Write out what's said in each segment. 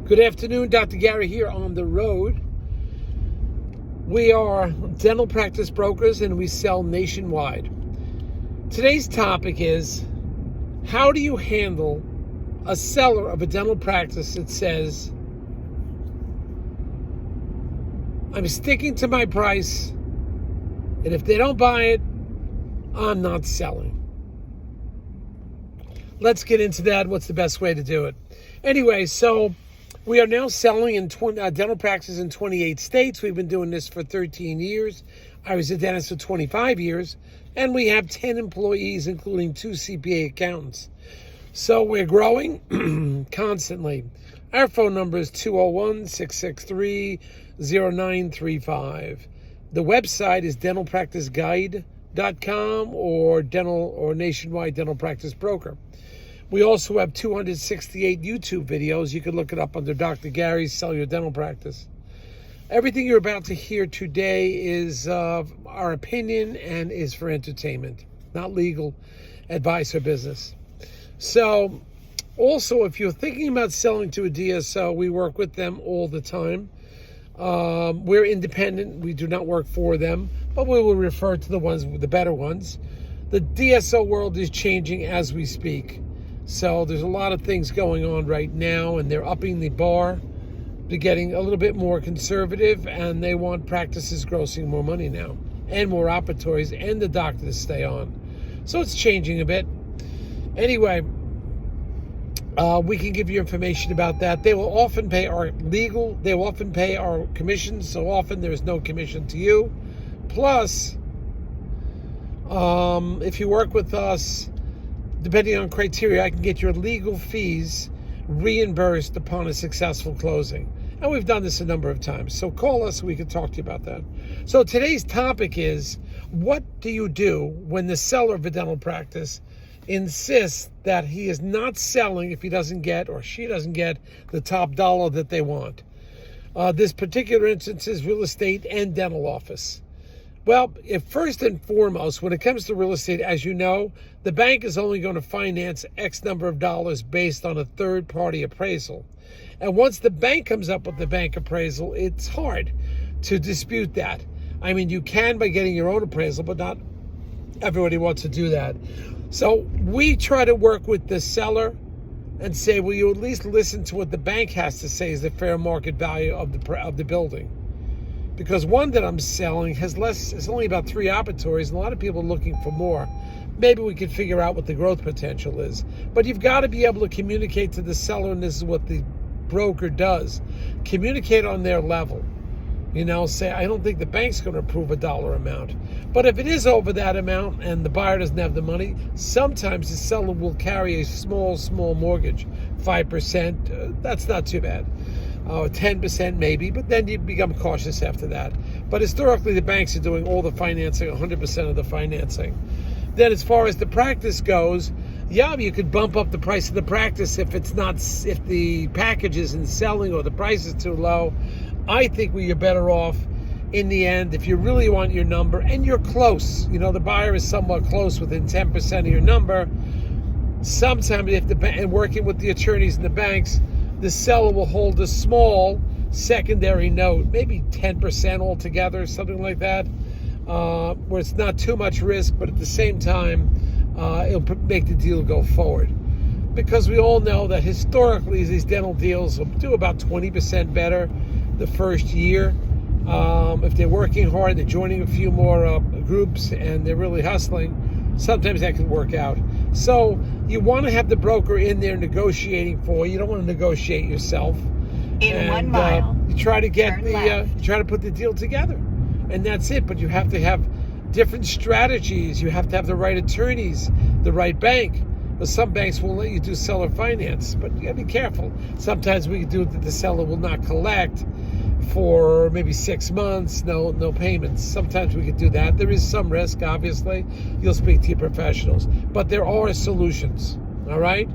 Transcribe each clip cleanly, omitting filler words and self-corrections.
Good afternoon, Dr. Gary here on the road. We are dental practice brokers and we sell nationwide. Today's topic is, how do you handle a seller of a dental practice that says, I'm sticking to my price, and if they don't buy it, I'm not selling. Let's get into that. What's the best way to do it? Anyway, so we are now selling in dental practices in 28 states. We've been doing this for 13 years. I was a dentist for 25 years, and we have 10 employees, including 2 CPA accountants. So we're growing constantly. Our phone number is 201-663-0935. The website is dentalpracticeguide.com or Nationwide Dental Practice Broker. We also have 268 YouTube videos. You can look it up under Dr. Gary's Sell Your Dental Practice. Everything you're about to hear today is our opinion and is for entertainment, not legal advice or business. So, also, if you're thinking about selling to a DSO, we work with them all the time. We're independent. We do not work for them, but we will refer to the better ones. The DSO world is changing as we speak. So there's a lot of things going on right now, and they're upping the bar. They're getting a little bit more conservative, and they want practices grossing more money now, and more operatories, and the doctor to stay on. So it's changing a bit. Anyway, we can give you information about that. They will often pay our legal. They will often pay our commissions. So often there is no commission to you. Plus, if you work with us, depending on criteria, I can get your legal fees reimbursed upon a successful closing. And we've done this a number of times. So call us so we can talk to you about that. So today's topic is, what do you do when the seller of a dental practice insists that he is not selling if he doesn't get, or she doesn't get, the top dollar that they want? This particular instance is real estate and dental office. Well, if first and foremost, when it comes to real estate, as you know, the bank is only going to finance X number of dollars based on a third-party appraisal. And once the bank comes up with the bank appraisal, it's hard to dispute that. I mean, you can by getting your own appraisal, but not everybody wants to do that. So we try to work with the seller and say, will you at least listen to what the bank has to say is the fair market value of the building? Because one that I'm selling is only about 3 operatories, and a lot of people are looking for more. Maybe we could figure out what the growth potential is. But you've got to be able to communicate to the seller, and this is what the broker does. Communicate on their level. You know, say, I don't think the bank's going to approve a dollar amount. But if it is over that amount and the buyer doesn't have the money, sometimes the seller will carry a small mortgage, 5%. That's not too bad. 10% maybe, but then you become cautious after that. But historically, the banks are doing all the financing, 100% of the financing. Then as far as the practice goes, yeah, you could bump up the price of the practice if the package isn't selling or the price is too low. I think you're better off in the end if you really want your number and you're close. You know, the buyer is somewhat close, within 10% of your number. Sometimes and working with the attorneys and the banks, the seller will hold a small secondary note, maybe 10% altogether, something like that, where it's not too much risk, but at the same time, it'll make the deal go forward. Because we all know that historically, these dental deals will do about 20% better the first year. If they're working hard, they're joining a few more groups, and they're really hustling, sometimes that can work out. So you want to have the broker in there negotiating for you. You don't want to negotiate yourself. In 1 mile, you try to put the deal together, and that's it. But you have to have different strategies. You have to have the right attorneys, the right bank. But some banks won't let you do seller finance, but you got to be careful. Sometimes we can do that the seller will not collect for maybe 6 months, no payments. Sometimes we could do that. There is some risk, obviously. You'll speak to your professionals. But there are solutions, all right?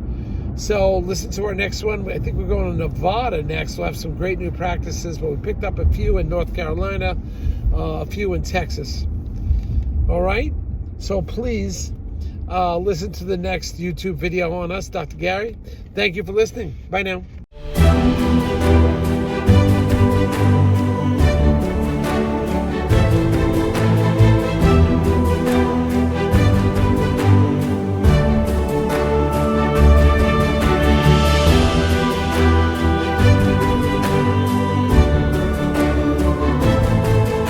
So listen to our next one. I think we're going to Nevada next. We'll have some great new practices, but we picked up a few in North Carolina, a few in Texas. All right? So please listen to the next YouTube video on us, Dr. Gary. Thank you for listening. Bye now.